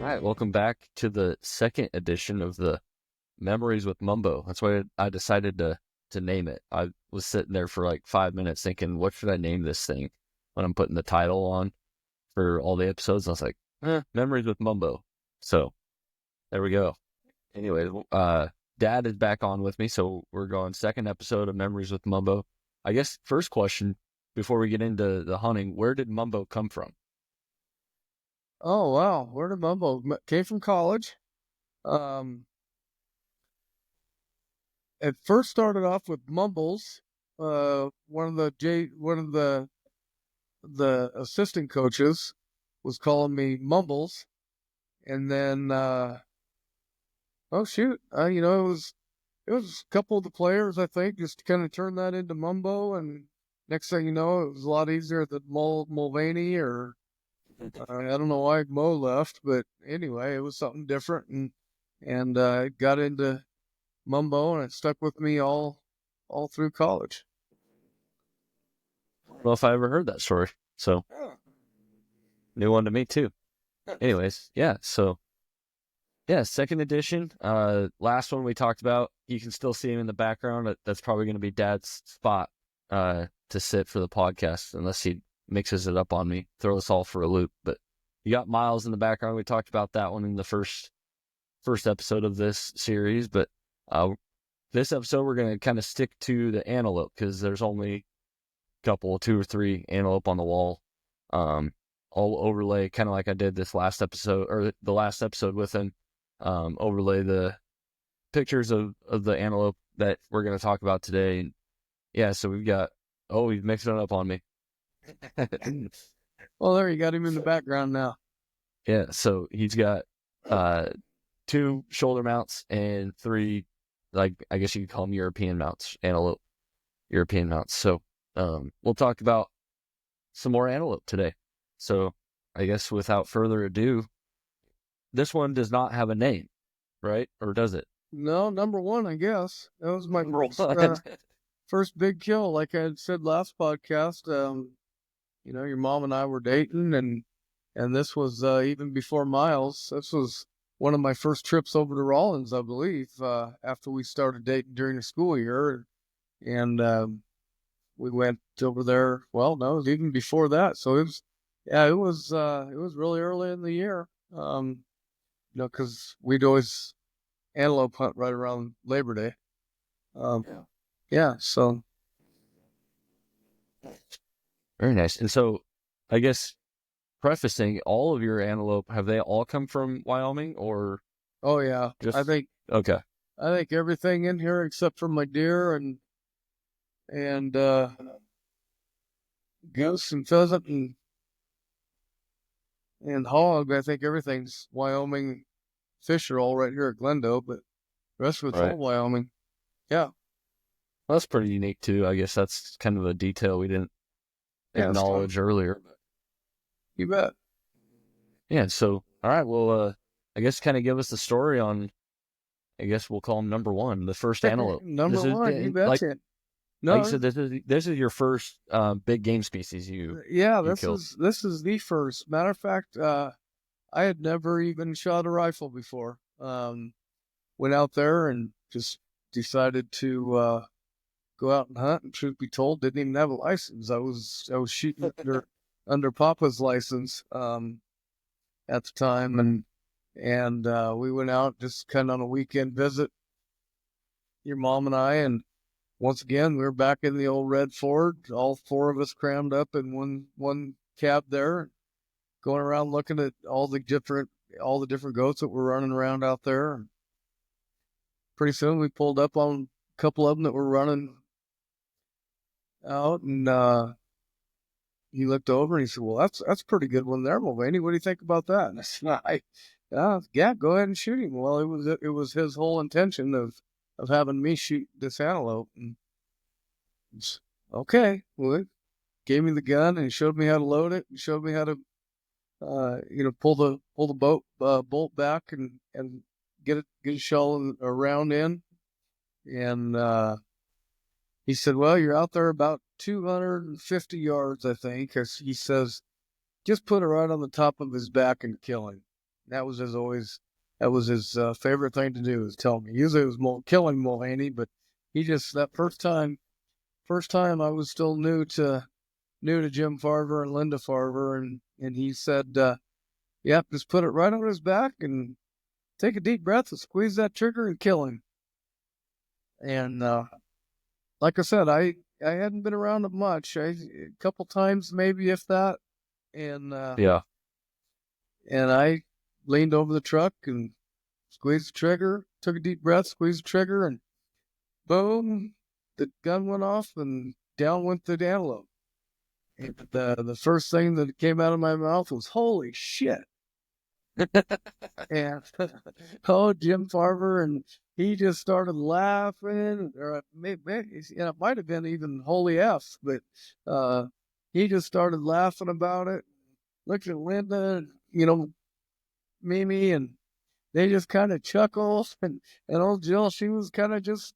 All right, welcome back to the second edition of the Memories with Mumbo. That's why I decided to name it. I was sitting there for like 5 minutes thinking, what should I name this thing when I'm putting the title on for all the episodes? I was like, Memories with Mumbo. So there we go. Anyway, Dad is back on with me, so we're going second episode of Memories with Mumbo. I guess first question before we get into the hunting, where did Mumbo come from? Oh wow, where did Mumbo came from college? Um, it first started off with Mumbles. One of the assistant coaches was calling me Mumbles, and then oh shoot, it was a couple of the players I think just kind of turned that into Mumbo, and next thing you know, it was a lot easier than Mulvaney or I don't know why Mo left, but anyway, it was something different, and got into Mumbo, and it stuck with me all through college. I don't know if I ever heard that story, so Yeah. new one to me too. Anyways, yeah, so yeah, second edition. Last one we talked about, you can still see him in the background. That's probably going to be Dad's spot to sit for the podcast, unless he mixes it up on me, throw us all for a loop. But you got Miles in the background. We talked about that one in the first episode of this series. But this episode, we're going to kind of stick to the antelope because there's only a couple, two or three antelope on the wall. I'll overlay kind of like I did this last episode or the last episode with him. Overlay the pictures of the antelope that we're going to talk about today. And yeah, so we've mixed it up on me. Well, there you got him in the background now. Yeah, so he's got two shoulder mounts and three, like, I guess you could call them European mounts, antelope European mounts. So we'll talk about some more antelope today. So I guess without further ado, this one does not have a name, right? Or does it? No, number one, I guess. That was my Number first, one. first big kill. Like I had said last podcast, your mom and I were dating, and this was even before Miles. This was one of my first trips over to Rollins, I believe, after we started dating during the school year, and we went over there. Well, no, it was even before that. So it was really early in the year. Because we'd always antelope hunt right around Labor Day. Yeah. Yeah, so Very nice. And so I guess prefacing, all of your antelope, have they all come from Wyoming or oh yeah, just okay? I think everything in here except for my deer and goose and pheasant and hog. I think everything's Wyoming. Fish are all right here at Glendo, but the rest of it's Right. all Wyoming. Yeah, Well, that's pretty unique too. I guess that's kind of a detail we didn't yeah, it's fun. acknowledge earlier. You bet. Yeah. So, all right. Well, I guess kind of give us the story on, I guess we'll call him number one, the first antelope. Number This is one, you like, betcha. like you No, said, this is your first big game species yeah, you killed. this is the first. Matter of fact, I had never even shot a rifle before. Went out there and just decided to go out and hunt. And truth be told, didn't even have a license. I was shooting under Papa's license at the time, and we went out just kind of on a weekend visit. Your mom and I, and once again we were back in the old red Ford. All four of us crammed up in one cab there, going around looking at all the different goats that were running around out there. Pretty soon we pulled up on a couple of them that were running out, and he looked over and he said, "Well, that's a pretty good one there, Mulvaney. What do you think about that?" And I said, yeah, go ahead and shoot him." Well, it was his whole intention of having me shoot this antelope, and okay. Well, he gave me the gun and he showed me how to load it. He showed me how to pull the bolt back and get a shell around in, and he said, "Well, you're out there about 250 yards, I think." He says, "Just put it right on the top of his back and kill him." That was his favorite thing to do, is tell me. Usually it was killing Mulvaney, but he just, that first time I was still new to Jim Farver and Linda Farver, and he said, "Yep, just put it right on his back and take a deep breath and squeeze that trigger and kill him." And like I said, I hadn't been around it much. A couple times maybe, if that, and Yeah. I leaned over the truck and squeezed the trigger, took a deep breath, squeezed the trigger, and boom, the gun went off and down went the antelope. And the first thing that came out of my mouth was, "Holy shit." And oh, Jim Farver, and he just started laughing, or maybe, it might have been even "Holy F," but he just started laughing about it. Looked at Linda, Mimi, and they just kind of chuckled, and old Jill, she was kind of just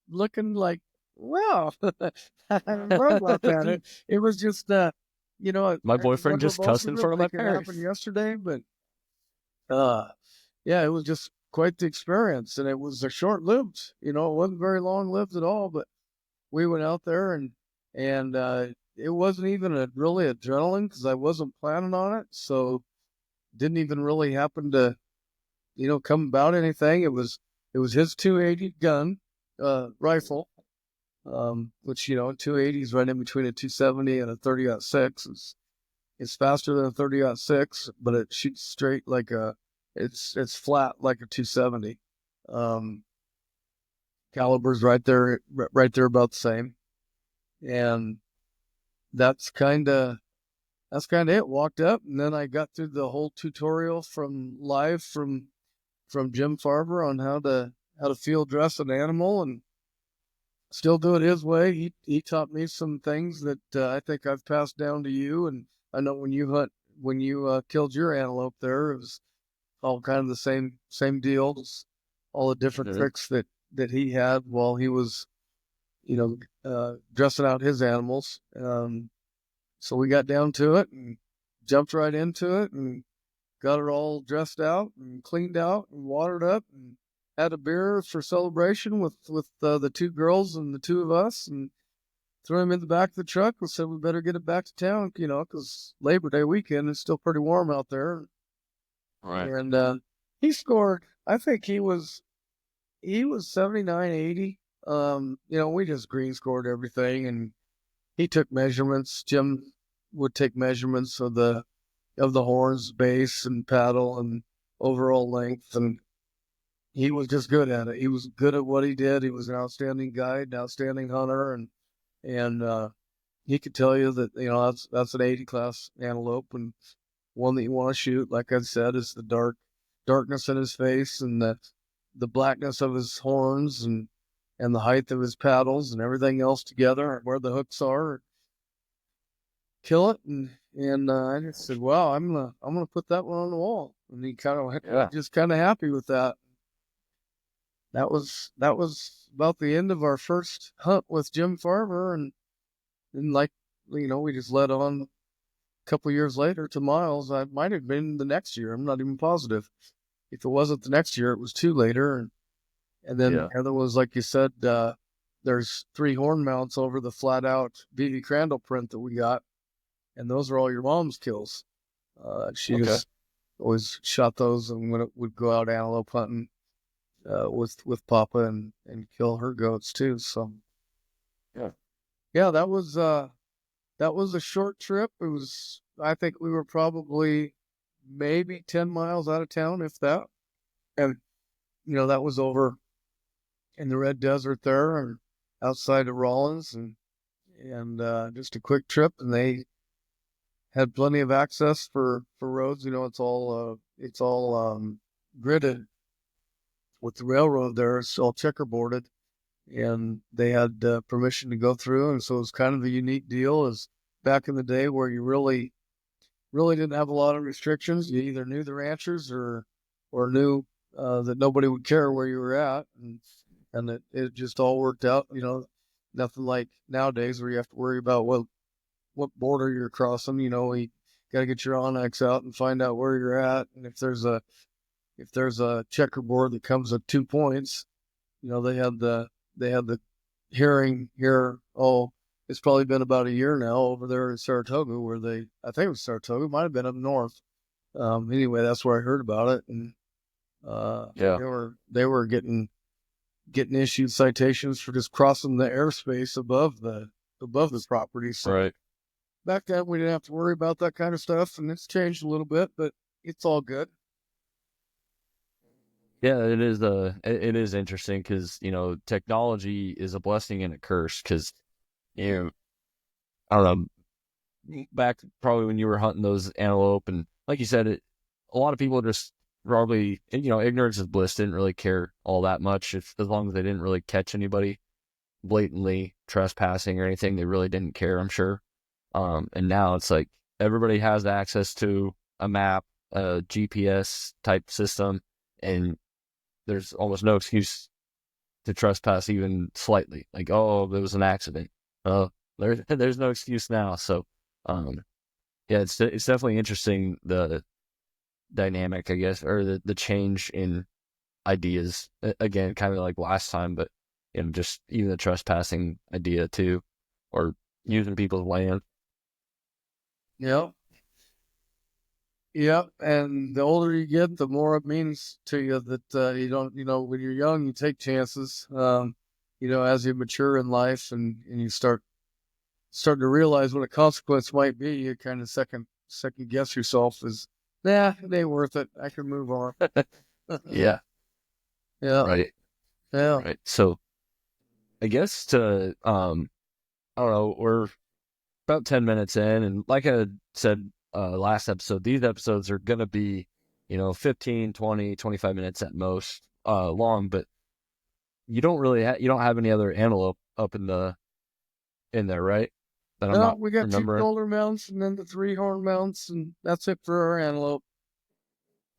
looking like, "Wow." I don't know about that. It was just, My I boyfriend remember just most cussed in of it front of my like it happened parents. yesterday, but yeah, it was just quite the experience, and it was a short-lived. It wasn't very long-lived at all. But we went out there, and it wasn't even really adrenaline, because I wasn't planning on it, so didn't even really happen to come about anything. It was his 280 gun rifle, which 280 is right in between a 270 and a 30-06. It's faster than a 30-06, but it shoots straight like it's flat like a 270. Caliber's right there about the same. And that's kind of it. Walked up, and then I got through the whole tutorial from Jim Farber on how to field dress an animal, and still do it his way. He taught me some things that I think I've passed down to you. And I know when you killed your antelope there, it was all kind of the same deal. Just all the different tricks that he had while he was, dressing out his animals. So we got down to it and jumped right into it, and got it all dressed out and cleaned out and watered up, and had a beer for celebration with the two girls and the two of us, and threw him in the back of the truck. We said we better get it back to town, because Labor Day weekend is still pretty warm out there. Right. And he scored. I think he was 79, 80. We just green scored everything, and he took measurements. Jim would take measurements of the horns, base, and paddle, and overall length, and he was just good at it. He was good at what he did. He was an outstanding guide, an outstanding hunter, and he could tell you that that's an 80 class antelope, and one that you want to shoot. Like I said, is the darkness in his face, and the blackness of his horns, and the height of his paddles, and everything else together, and where the hooks are. Kill it, and I just said, "Wow, I'm gonna put that one on the wall." And he kind of just kind of happy with that. That was about the end of our first hunt with Jim Farver, and like we just led on a couple years later to Miles. I might have been the next year. I'm not even positive. If it wasn't the next year, it was two later, and then the other was, like you said, there's 3 horn mounts over the flat out B.B. Crandall print that we got, and those are all your mom's kills. She just always shot those, and when it would go out antelope hunting with Papa, and kill her goats too. So yeah, that was a short trip. It was, I think we were probably maybe 10 miles out of town, if that. And that was over in the Red Desert there, and outside of Rollins, and just a quick trip, and they had plenty of access for roads. It's all gridded with the railroad there. It's all checkerboarded, and they had permission to go through. And so it was kind of a unique deal, as back in the day where you really didn't have a lot of restrictions. You either knew the ranchers or knew that nobody would care where you were at, and it just all worked out. Nothing like nowadays where you have to worry about what border you're crossing. You got to get your Onyx out and find out where you're at, and if there's a if there's a checkerboard that comes with 2 points, they had the hearing here. Oh, it's probably been about a year now over there in Saratoga, where I think it was Saratoga, it might have been up north. Anyway, that's where I heard about it, and Yeah. they were getting issued citations for just crossing the airspace above the property. So Right. back then we didn't have to worry about that kind of stuff, and it's changed a little bit, but it's all good. Yeah, it is interesting because, technology is a blessing and a curse because, you know, I don't know, back probably when you were hunting those antelope and like you said, a lot of people just probably, ignorance is bliss, didn't really care all that much as long as they didn't really catch anybody blatantly trespassing or anything, they really didn't care, I'm sure. And now it's like everybody has access to a map, a GPS type system, and there's almost no excuse to trespass even slightly. Like, oh, there was an accident. There's no excuse now. So, yeah, it's definitely interesting the dynamic, I guess, or the change in ideas. Again, kind of like last time, but just even the trespassing idea too, or using people's land. Yep. Yep. And the older you get, the more it means to you that you don't, when you're young, you take chances. As you mature in life and you start to realize what a consequence might be, you kind of second guess yourself as, nah, it ain't worth it. I can move on. Yeah. Yeah. Right. Yeah. Right. So I guess I don't know, we're about 10 minutes in, and like I said last episode, these episodes are going to be, 15, 20, 25 minutes at most long, but you don't have any other antelope up in there, right? That I'm No, not we got 2 remembering. shoulder mounts and then the 3 horn mounts, and that's it for our antelope.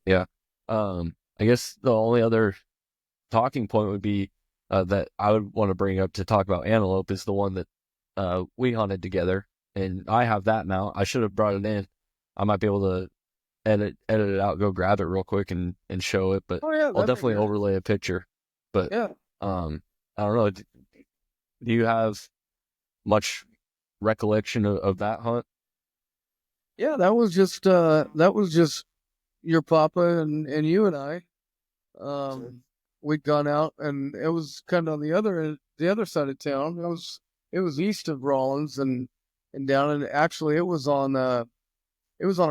Yeah. I guess the only other talking point would be that I would want to bring up to talk about antelope is the one that we hunted together, and I have that mount. I should have brought it in. I might be able to edit it out, go grab it real quick and show it, but Oh yeah, I'll that'd be definitely good. overlay a picture. But Yeah. I don't know. Do you have much recollection of that hunt? Yeah, that was just your papa and you and I. We'd gone out, and it was kind of on the other side of town. It was east of Rollins and down, and actually it was on a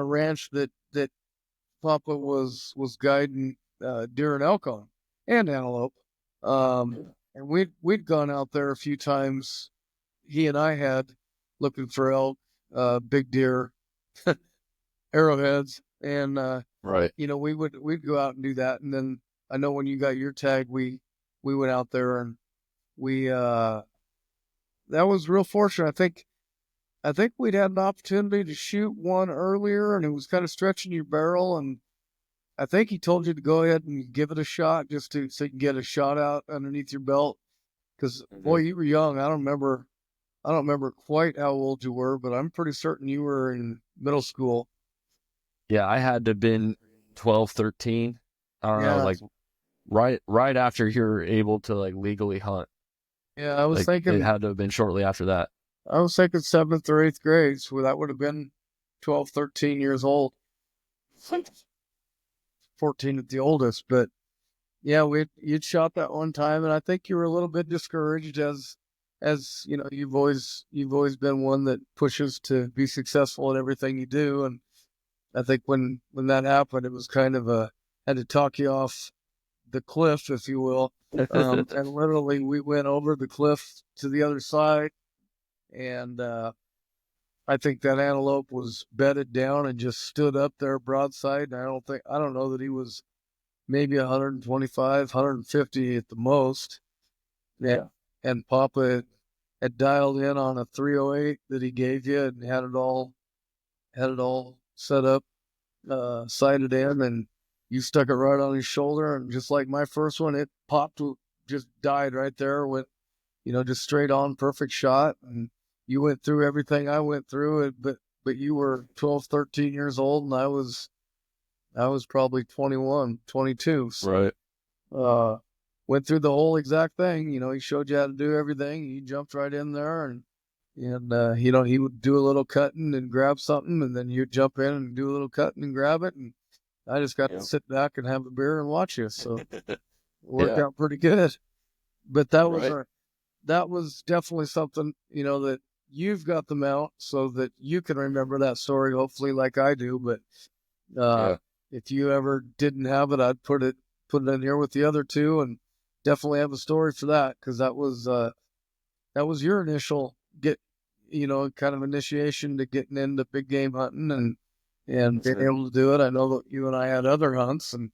ranch that Papa was guiding deer and elk on, and antelope. And we'd gone out there a few times. He and I had, looking for elk, big deer, arrowheads, and Right. we'd go out and do that. And then I know when you got your tag, we went out there, and we that was real fortunate. I think we'd had an opportunity to shoot one earlier, and it was kind of stretching your barrel, and I think he told you to go ahead and give it a shot just so you can get a shot out underneath your belt. Because boy, you were young. I don't remember quite how old you were, but I'm pretty certain you were in middle school. Yeah, I had to have been 12, 13. I don't know, Yeah, like right after you're able to like legally hunt. yeah. I was Like it thinking, had to have been shortly after that. 7th or 8th grade, so that would have been 12, 13 years old, 14 at the oldest. But yeah, you'd shot that one time, and I think you were a little bit discouraged as you've always been one that pushes to be successful in everything you do. And I think when that happened, it was kind of had to talk you off the cliff, if you will. And literally we went over the cliff to the other side, and I think that antelope was bedded down and just stood up there broadside. And I don't know that he was maybe 125, 150 at the most. Yeah. And Papa had dialed in on a 308 that he gave you and had it all set up, sighted in, and you stuck it right on his shoulder. And just like my first one, it popped, just died right there, went, just straight on, perfect shot. And you went through everything I went through, but you were 12, 13 years old, and I was I was probably 21, 22. So, Right. went through the whole exact thing. He showed you how to do everything. You jumped right in there, and he would do a little cutting and grab something, and then you'd jump in and do a little cutting and grab it. And I just got to Yep. sit back and have a beer and watch you. So it worked Yeah. out pretty good. But Right. that was definitely something, that you've got the mount so that you can remember that story, hopefully like I do. But uh, Yeah. if you ever didn't have it, I'd put it in here with the other two, and definitely have a story for that, because that was your initial kind of initiation to getting into big game hunting and being able to do it. I know that you and I had other hunts and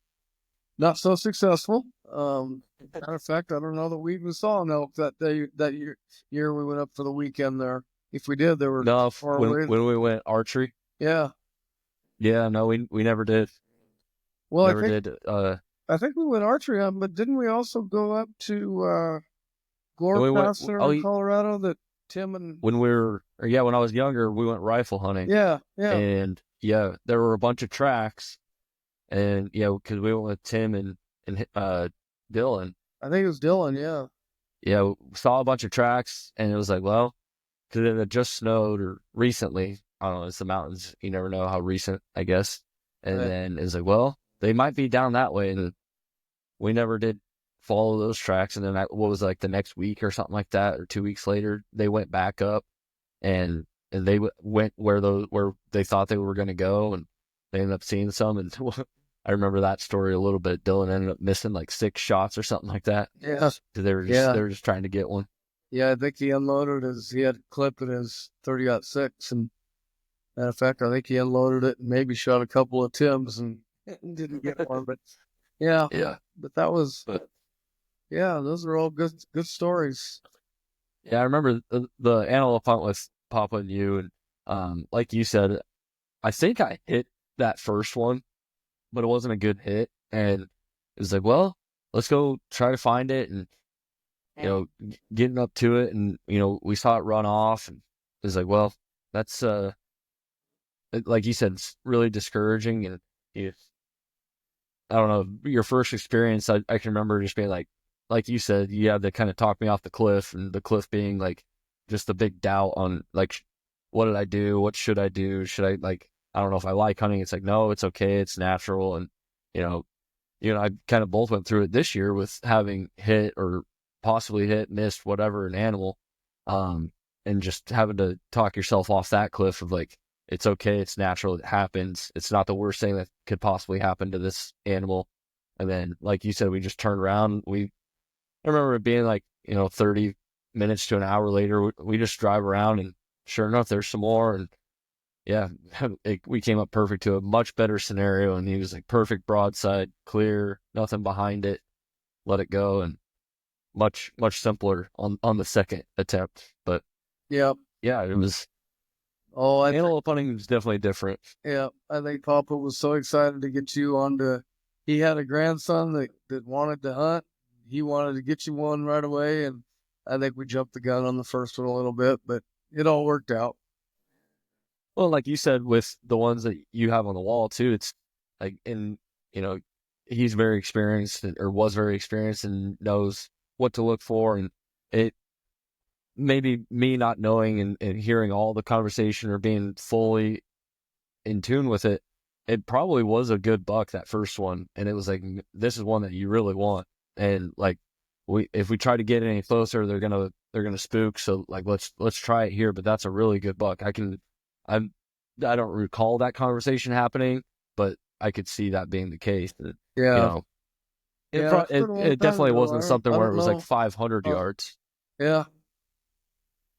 not so successful. Matter of fact, I don't know that we even saw an elk that year we went up for the weekend there. If we did, they were No, far when away. we went archery, Yeah. yeah, no, we never did. Well, Never did. I think we went archery hunting, but didn't we also go up to And Gore we went. Pass there Oh, in Colorado that Tim and when we were, or yeah, when I was younger, we went rifle hunting, yeah, yeah. and yeah, there were a bunch of tracks, and yeah, because we went with Tim and Dylan. I think it was Dylan, yeah. Yeah, we saw a bunch of tracks, and it was like, well, because it had just snowed or recently. I don't know. It's the mountains. You never know how recent, I guess. And Right. then it's like, well, they might be down that way, and we never did follow those tracks. And then what was like the next week or something like that, or 2 weeks later, they went back up and they went where they thought they were going to go, and they ended up seeing some. And I remember that story a little bit. Dylan ended up missing like 6 shots or something like that Yeah. because Yeah. they were just trying to get one. Yeah, I think he had a clip in his 30-06, and matter of fact, I think he unloaded it and maybe shot a couple of Tims and didn't get one. But yeah, Yeah, but that was, but yeah, those are all good stories. yeah, I remember the antelope hunt with Papa and you, and like you said, I think I hit that first one, but it wasn't a good hit, and it was like, well, let's go try to find it, and getting up to it, and we saw it run off, and it was like, well, that's like you said, it's really discouraging, and you, I don't know, your first experience, I can remember just being like you said, you had to kind of talk me off the cliff, and the cliff being like just a big doubt on like, what did I do? What should I do? Should I I don't know if I like hunting. It's like, no, it's okay. It's natural. And, you know, I kind of both went through it this year with having hit or possibly hit, missed, whatever, an animal. And just having to talk yourself off that cliff of like, it's okay, it's natural, it happens. It's not the worst thing that could possibly happen to this animal. And then, like you said, we just turned around. I remember it being like, 30 minutes to an hour later, we just drive around, and sure enough, there's some more. And yeah, we came up perfect to a much better scenario. And he was like perfect broadside, clear, nothing behind it, let it go. And much, much simpler on the second attempt. But Yeah. yeah, it was, Oh, antelope hunting was definitely different. yeah, I think Papa was so excited to get you onto. He had a grandson that wanted to hunt. He wanted to get you one right away, and I think we jumped the gun on the first one a little bit, but it all worked out. Well, like you said, with the ones that you have on the wall too, it's like, you know, he's very experienced or was very experienced and knows what to look for. And it maybe me not knowing and hearing all the conversation or being fully in tune with it, it probably was a good buck, that first one. And it was like, this is one that you really want. And like, if we try to get any closer, they're gonna spook. So like, let's try it here. But that's a really good buck. I'm, I don't recall that conversation happening, but I could see that being the case. That, you Yeah, know, yeah, it's been a long it time definitely ago. wasn't something I where don't it was like know. 500 Uh, yards. yeah,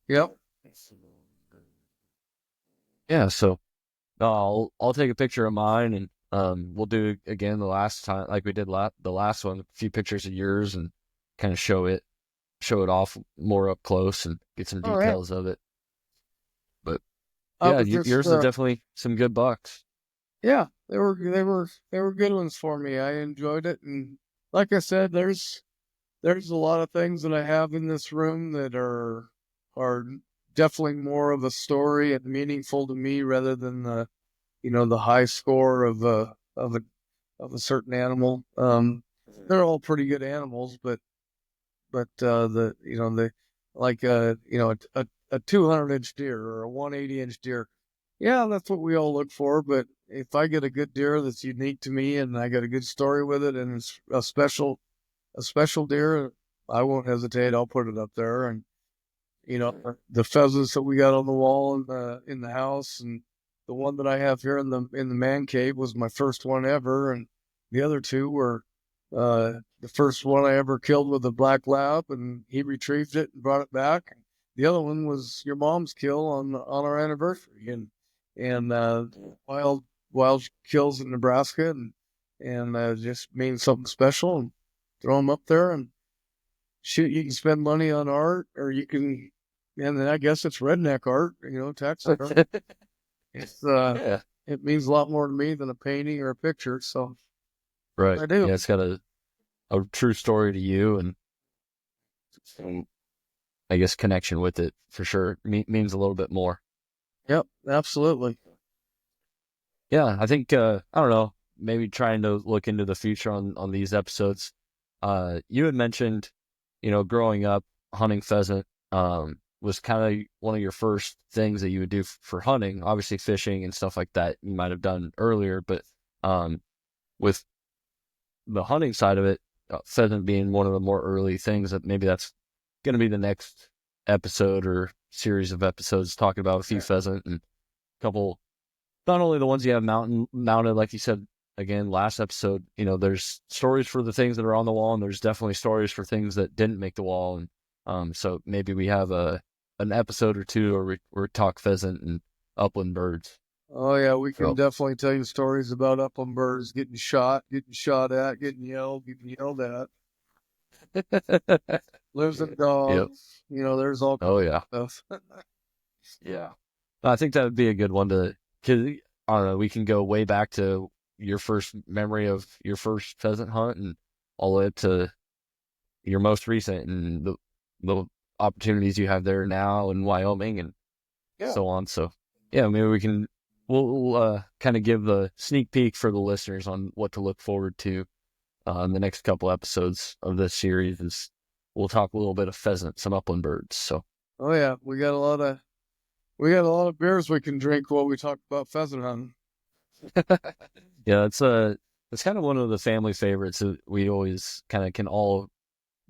yep. Yeah. So I'll take a picture of mine, and we'll do it again the last time like we did the last one, a few pictures of yours, and kind of show it off more up close and get some All right. details of it. But I yeah, was just, yours is definitely some good bucks. yeah, they were good ones for me. I enjoyed it, and like I said, there's a lot of things that I have in this room that are definitely more of a story and meaningful to me rather than the high score of of a certain animal. They're all pretty good animals, but the like a 200-inch deer or a 180-inch deer. Yeah, that's what we all look for. But if I get a good deer that's unique to me and I got a good story with it and it's a special deer, I won't hesitate. I'll put it up there. And the pheasants that we got on the wall in the house, and the one that I have here in the man cave was my first one ever, and the other two were the first one I ever killed with a black lab, and he retrieved it and brought it back. The other one was your mom's kill on our anniversary, and wild kills in Nebraska, and just means something special. And throw them up there and shoot. You can spend money on art, or you can, and then I guess it's redneck art, Texas art. It's Yeah. it means a lot more to me than a painting or a picture. So Right. I do. Yeah, it's got a true story to you, and I guess connection with it for sure means a little bit more. Yep, absolutely. Yeah, I think I don't know, maybe trying to look into the future on these episodes. You had mentioned, growing up hunting pheasant was kind of one of your first things that you would do for hunting. Obviously, fishing and stuff like that you might have done earlier, but with the hunting side of it, pheasant being one of the more early things, that maybe that's going to be the next episode or series of episodes talking about a few pheasant and a couple, not only the ones you have mounted, like you said, again, last episode, there's stories for the things that are on the wall, and there's definitely stories for things that didn't make the wall. And so maybe we have an episode or two where we talk pheasant and upland birds. Oh yeah, we can So, definitely tell you stories about upland birds getting shot at, getting yelled at. Lives and yep. dogs. There's all Oh, kinds yeah. of stuff. Yeah. I think that would be a good one because I don't know, we can go way back to your first memory of your first pheasant hunt and all the way up to your most recent and the opportunities you have there now in Wyoming and Yeah. so on. So yeah, maybe we'll kind of give the sneak peek for the listeners on what to look forward to in the next couple episodes of this series. Is we'll talk a little bit of pheasant, some upland birds. So Oh yeah, we got a lot of beers we can drink while we talk about pheasant hunting. yeah, it's kind of one of the family favorites that we always kind of can all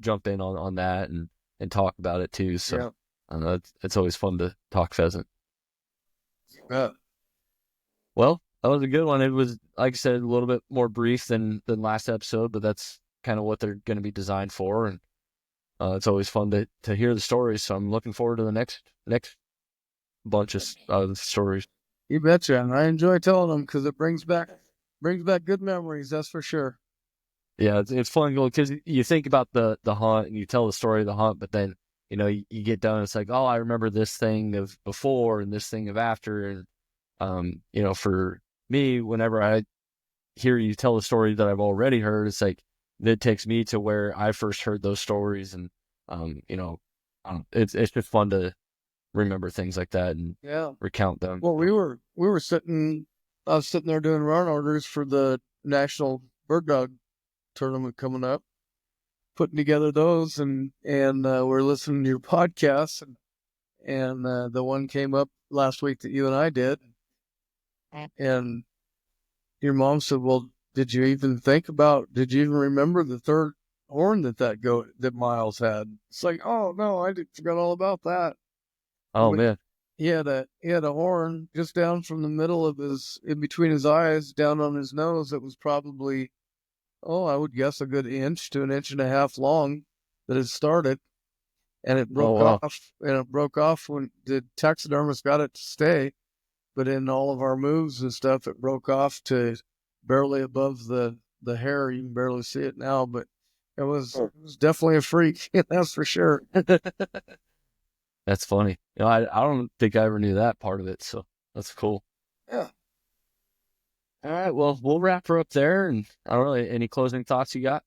jump in on that and talk about it too. So Yeah. I don't know, it's always fun to talk pheasant. Yeah. Well, that was a good one. It was, like I said, a little bit more brief than last episode, but that's kind of what they're going to be designed for. And it's always fun to hear the stories. So I'm looking forward to the next bunch of stories. You betcha. And I enjoy telling them because it brings back good memories. That's for sure. Yeah, it's fun because you think about the hunt and you tell the story of the hunt, but then you get done. It's like, oh, I remember this thing of before and this thing of after, and for me, whenever I hear you tell the story that I've already heard, it's like it takes me to where I first heard those stories, and it's just fun to remember things like that and Yeah. recount them. Well, we were I was sitting there doing run orders for the National Bird Dog tournament coming up, putting together those, and we're listening to your podcast, and the one came up last week that you and I did, and your mom said, "Well, did you even remember the third horn that Miles had?" It's like, oh no, forgot all about that. Oh man, He had a horn just down from the middle of in between his eyes, down on his nose. That was probably, I would guess a good inch to an inch and a half long. That had started, and it broke wow. off. And it broke off when the taxidermist got it to stay. But in all of our moves and stuff, it broke off to barely above the hair. You can barely see it now, but it was definitely a freak. That's for sure. That's funny. I don't think I ever knew that part of it, so that's cool. Yeah. All right, well, we'll wrap her up there, and I don't know, any closing thoughts you got?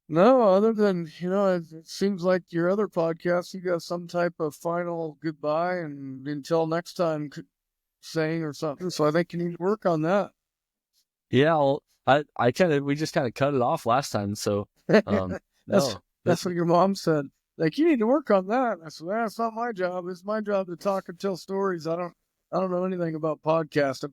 No, other than, it seems like your other podcast, you got some type of final goodbye and until next time saying or something. So I think you need to work on that. Yeah, well, we just kind of cut it off last time. So, that's no, that's what your mom said. Like, you need to work on that. I said, that's not my job. It's my job to talk and tell stories. I don't know anything about podcasting.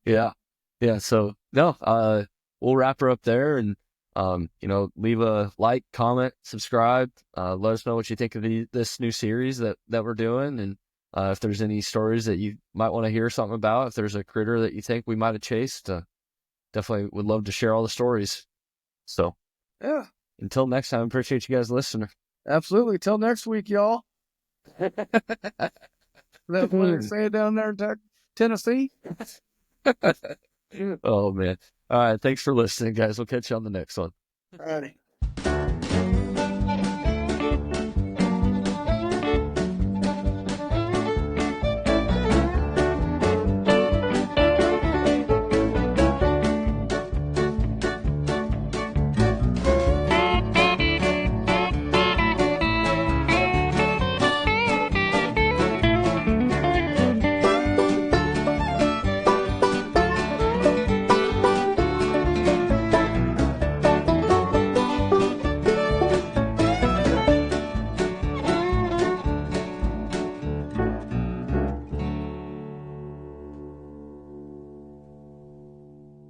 yeah, yeah. So no, we'll wrap her up there, and leave a like, comment, subscribe. Let us know what you think of this new series that we're doing, and if there's any stories that you might want to hear something about, if there's a critter that you think we might have chased, definitely would love to share all the stories. So Yeah, until next time, appreciate you guys listening. absolutely. Till next week, y'all. That's what they say down there in Tennessee. Oh man. All right. Thanks for listening, guys. We'll catch you on the next one. All righty.